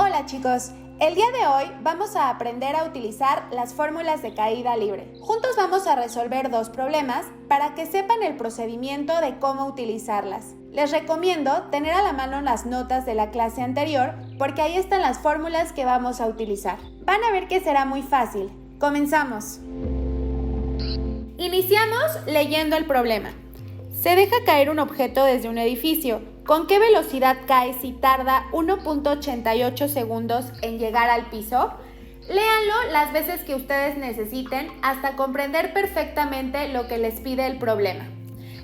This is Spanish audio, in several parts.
Hola chicos, el día de hoy vamos a aprender a utilizar las fórmulas de caída libre. Juntos vamos a resolver dos problemas para que sepan el procedimiento de cómo utilizarlas. Les recomiendo tener a la mano las notas de la clase anterior porque ahí están las fórmulas que vamos a utilizar. Van a ver que será muy fácil. Comenzamos. Iniciamos leyendo el problema. Se deja caer un objeto desde un edificio. ¿Con qué velocidad cae si tarda 1.88 segundos en llegar al piso? Léanlo las veces que ustedes necesiten hasta comprender perfectamente lo que les pide el problema.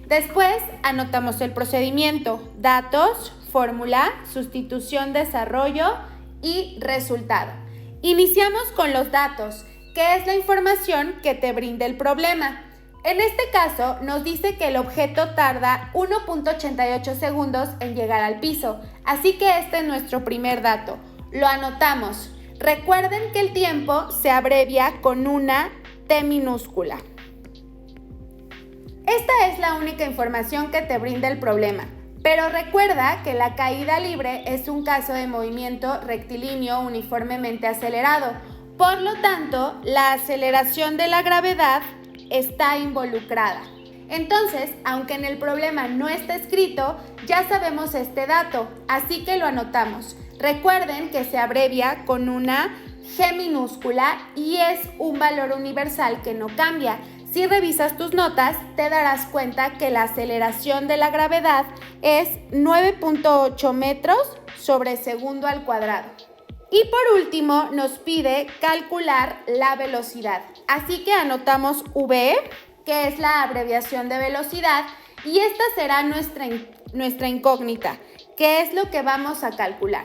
Después anotamos el procedimiento, datos, fórmula, sustitución, desarrollo y resultado. Iniciamos con los datos, que es la información que te brinda el problema. En este caso, nos dice que el objeto tarda 1.88 segundos en llegar al piso, así que este es nuestro primer dato. Lo anotamos. Recuerden que el tiempo se abrevia con una T minúscula. Esta es la única información que te brinda el problema, pero recuerda que la caída libre es un caso de movimiento rectilíneo uniformemente acelerado. Por lo tanto, la aceleración de la gravedad está involucrada. Entonces, aunque en el problema no está escrito, ya sabemos este dato, así que lo anotamos. Recuerden que se abrevia con una G minúscula y es un valor universal que no cambia. Si revisas tus notas, te darás cuenta que la aceleración de la gravedad es 9.8 metros sobre segundo al cuadrado. Y por último, nos pide calcular la velocidad. Así que anotamos V, que es la abreviación de velocidad, y esta será nuestra incógnita, que es lo que vamos a calcular.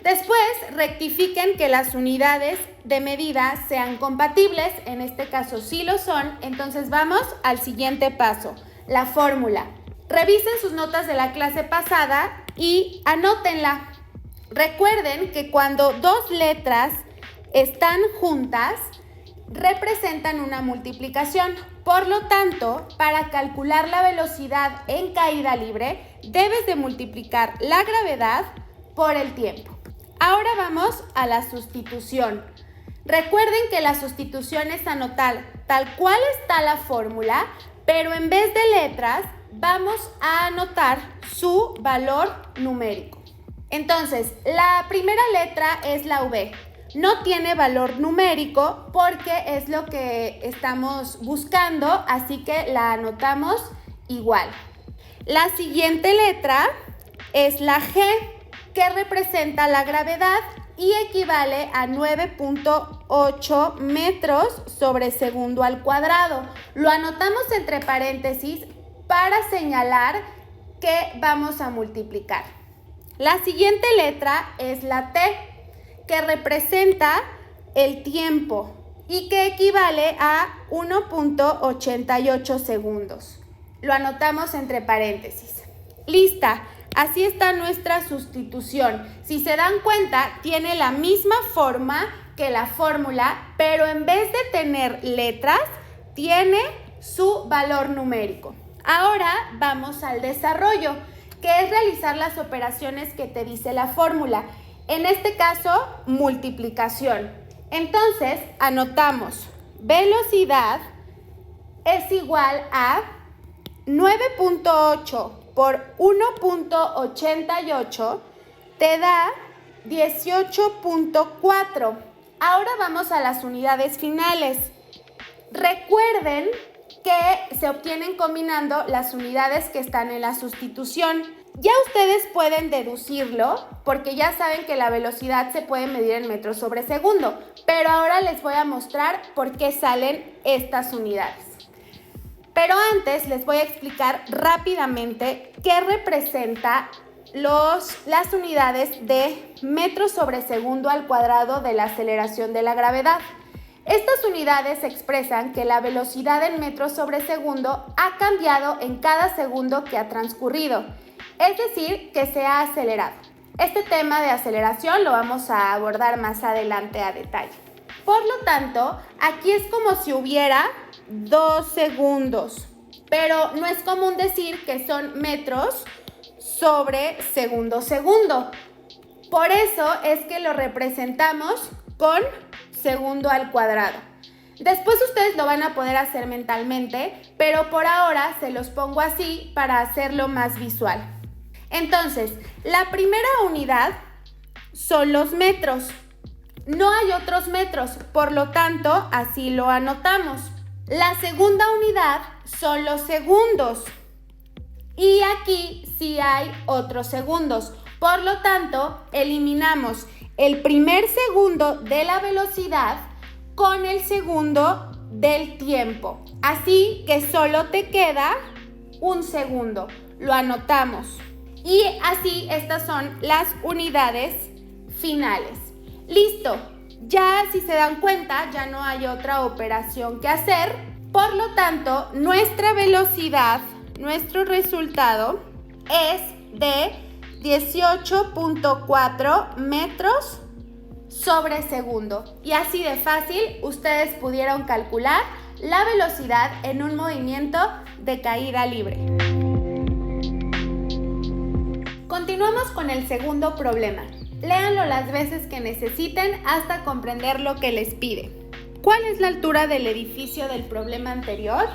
Después, rectifiquen que las unidades de medida sean compatibles, en este caso sí lo son, entonces vamos al siguiente paso, la fórmula. Revisen sus notas de la clase pasada y anótenla. Recuerden que cuando dos letras están juntas, representan una multiplicación. Por lo tanto, para calcular la velocidad en caída libre, debes de multiplicar la gravedad por el tiempo. Ahora vamos a la sustitución. Recuerden que la sustitución es anotar tal cual está la fórmula, pero en vez de letras, vamos a anotar su valor numérico. Entonces, la primera letra es la V. No tiene valor numérico porque es lo que estamos buscando, así que la anotamos igual. La siguiente letra es la G, que representa la gravedad y equivale a 9.8 metros sobre segundo al cuadrado. Lo anotamos entre paréntesis para señalar que vamos a multiplicar. La siguiente letra es la T, que representa el tiempo y que equivale a 1.88 segundos. Lo anotamos entre paréntesis. ¡Lista! Así está nuestra sustitución. Si se dan cuenta, tiene la misma forma que la fórmula, pero en vez de tener letras, tiene su valor numérico. Ahora vamos al desarrollo, que es realizar las operaciones que te dice la fórmula. En este caso, multiplicación. Entonces, anotamos velocidad es igual a 9.8 por 1.88 te da 18.4. Ahora vamos a las unidades finales. Recuerden que se obtienen combinando las unidades que están en la sustitución. Ya ustedes pueden deducirlo porque ya saben que la velocidad se puede medir en metros sobre segundo, pero ahora les voy a mostrar por qué salen estas unidades. Pero antes les voy a explicar rápidamente qué representa las unidades de metros sobre segundo al cuadrado de la aceleración de la gravedad. Estas unidades expresan que la velocidad en metros sobre segundo ha cambiado en cada segundo que ha transcurrido, es decir, que se ha acelerado. Este tema de aceleración lo vamos a abordar más adelante a detalle. Por lo tanto, aquí es como si hubiera 2 segundos, pero no es común decir que son metros sobre segundo. Por eso es que lo representamos con segundo al cuadrado. Después ustedes lo van a poder hacer mentalmente, pero por ahora se los pongo así para hacerlo más visual. Entonces, la primera unidad son los metros. No hay otros metros, por lo tanto, así lo anotamos. La segunda unidad son los segundos. Y aquí sí hay otros segundos. Por lo tanto, eliminamos el primer segundo de la velocidad con el segundo del tiempo. Así que solo te queda un segundo. Lo anotamos. Y así estas son las unidades finales. Listo. Ya si se dan cuenta, ya no hay otra operación que hacer. Por lo tanto, nuestra velocidad, nuestro resultado es de 18.4 metros sobre segundo. Y así de fácil ustedes pudieron calcular la velocidad en un movimiento de caída libre. Continuamos con el segundo problema. Léanlo las veces que necesiten hasta comprender lo que les pide. ¿Cuál es la altura del edificio del problema anterior?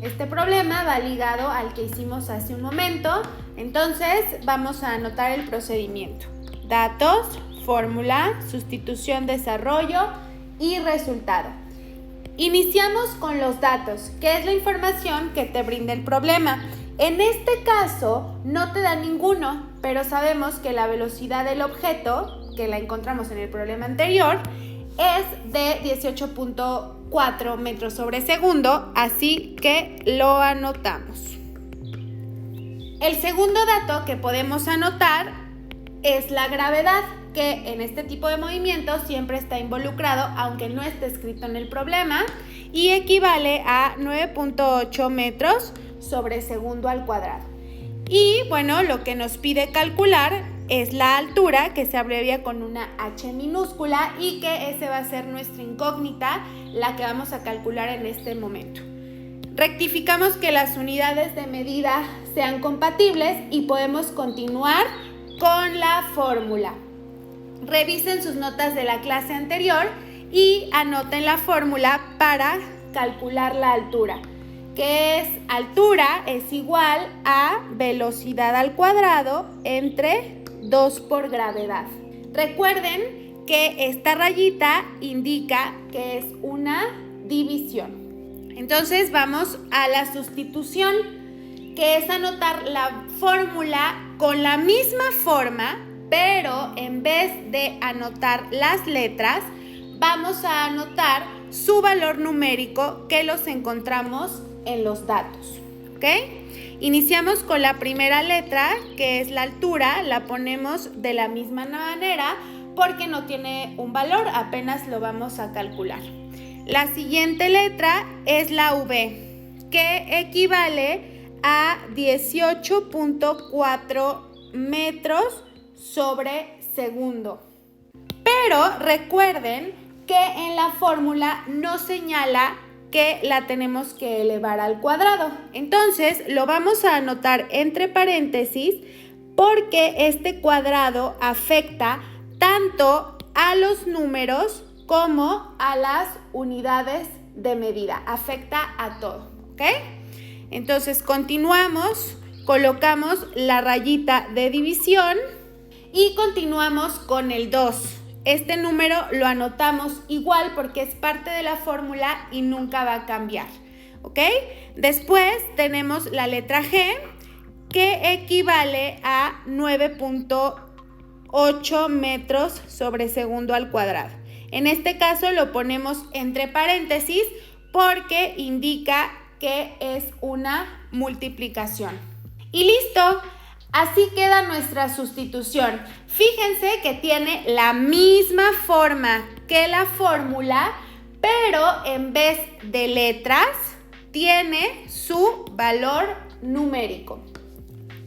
Este problema va ligado al que hicimos hace un momento, entonces vamos a anotar el procedimiento. Datos, fórmula, sustitución, desarrollo y resultado. Iniciamos con los datos, que es la información que te brinda el problema. En este caso no te da ninguno, pero sabemos que la velocidad del objeto, que la encontramos en el problema anterior, es de 18.4 metros sobre segundo, así que lo anotamos. El segundo dato que podemos anotar es la gravedad, que en este tipo de movimientos siempre está involucrado, aunque no esté escrito en el problema, y equivale a 9.8 metros sobre segundo al cuadrado. Y bueno, lo que nos pide calcular es la altura, que se abrevia con una H minúscula, y que ese va a ser nuestra incógnita, la que vamos a calcular en este momento. Rectificamos que las unidades de medida sean compatibles y podemos continuar con la fórmula. Revisen sus notas de la clase anterior y anoten la fórmula para calcular la altura, que es altura es igual a velocidad al cuadrado entre 2 por gravedad. Recuerden que esta rayita indica que es una división. Entonces vamos a la sustitución, que es anotar la fórmula con la misma forma, pero en vez de anotar las letras, vamos a anotar su valor numérico, que los encontramos en los datos, ¿ok? Iniciamos con la primera letra, que es la altura, la ponemos de la misma manera porque no tiene un valor, apenas lo vamos a calcular. La siguiente letra es la V, que equivale a 18.4 metros sobre segundo. Pero recuerden que en la fórmula no señala que la tenemos que elevar al cuadrado. Entonces lo vamos a anotar entre paréntesis porque este cuadrado afecta tanto a los números como a las unidades de medida. Afecta a todo, ¿ok? Entonces continuamos, colocamos la rayita de división y continuamos con el 2. Este número lo anotamos igual porque es parte de la fórmula y nunca va a cambiar, ¿ok? Después tenemos la letra G, que equivale a 9.8 metros sobre segundo al cuadrado. En este caso lo ponemos entre paréntesis porque indica que es una multiplicación. Y listo. Así queda nuestra sustitución. Fíjense que tiene la misma forma que la fórmula, pero en vez de letras tiene su valor numérico.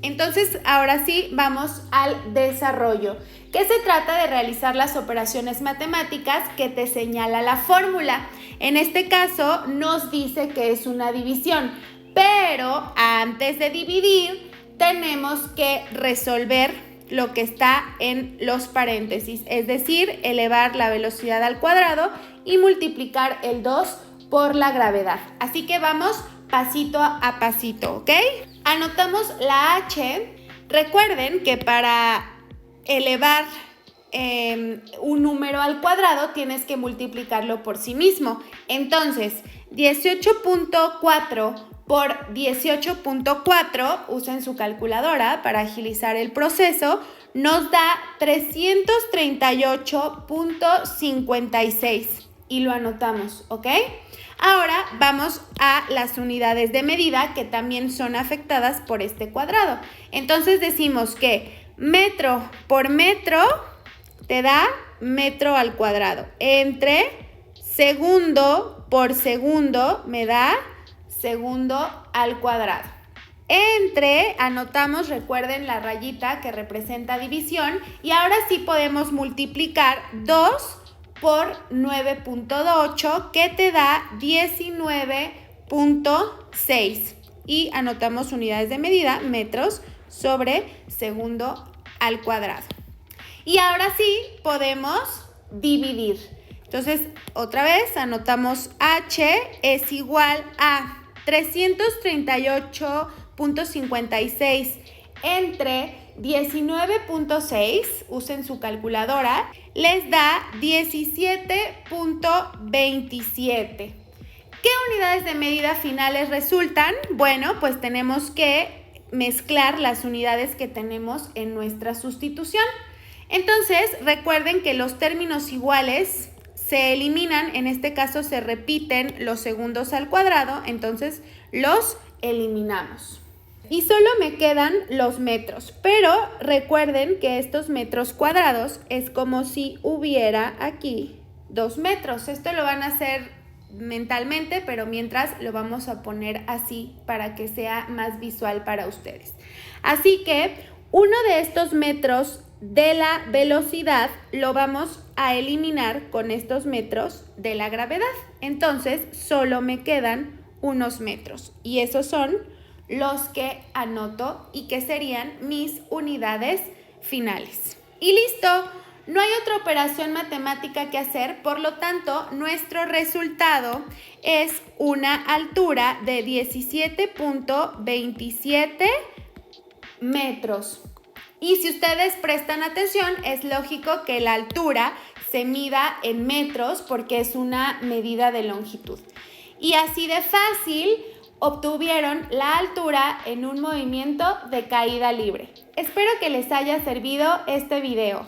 Entonces, ahora sí, vamos al desarrollo, que se trata de realizar las operaciones matemáticas que te señala la fórmula. En este caso, nos dice que es una división, pero antes de dividir, tenemos que resolver lo que está en los paréntesis, es decir, elevar la velocidad al cuadrado y multiplicar el 2 por la gravedad. Así que vamos pasito a pasito, ¿ok? Anotamos la h. Recuerden que para elevar un número al cuadrado tienes que multiplicarlo por sí mismo. Entonces, 18.4 por 18.4, usen su calculadora para agilizar el proceso, nos da 338.56 y lo anotamos, ¿ok? Ahora vamos a las unidades de medida que también son afectadas por este cuadrado. Entonces decimos que metro por metro te da metro al cuadrado. Entre segundo por segundo me da segundo al cuadrado. Entre, anotamos, recuerden la rayita que representa división y ahora sí podemos multiplicar 2 por 9.8 que te da 19.6 y anotamos unidades de medida, metros sobre segundo al cuadrado. Y ahora sí podemos dividir. Entonces, otra vez anotamos h es igual a 338.56 entre 19.6, usen su calculadora, les da 17.27. ¿Qué unidades de medida finales resultan? Bueno, pues tenemos que mezclar las unidades que tenemos en nuestra sustitución. Entonces, recuerden que los términos iguales se eliminan, en este caso se repiten los segundos al cuadrado, entonces los eliminamos. Y solo me quedan los metros, pero recuerden que estos metros cuadrados es como si hubiera aquí 2 metros. Esto lo van a hacer mentalmente, pero mientras lo vamos a poner así para que sea más visual para ustedes. Así que uno de estos metros de la velocidad lo vamos a eliminar con estos metros de la gravedad. Entonces, solo me quedan unos metros y esos son los que anoto y que serían mis unidades finales. Y listo, no hay otra operación matemática que hacer, por lo tanto, nuestro resultado es una altura de 17.27 metros. Y si ustedes prestan atención, es lógico que la altura se mida en metros porque es una medida de longitud. Y así de fácil obtuvieron la altura en un movimiento de caída libre. Espero que les haya servido este video.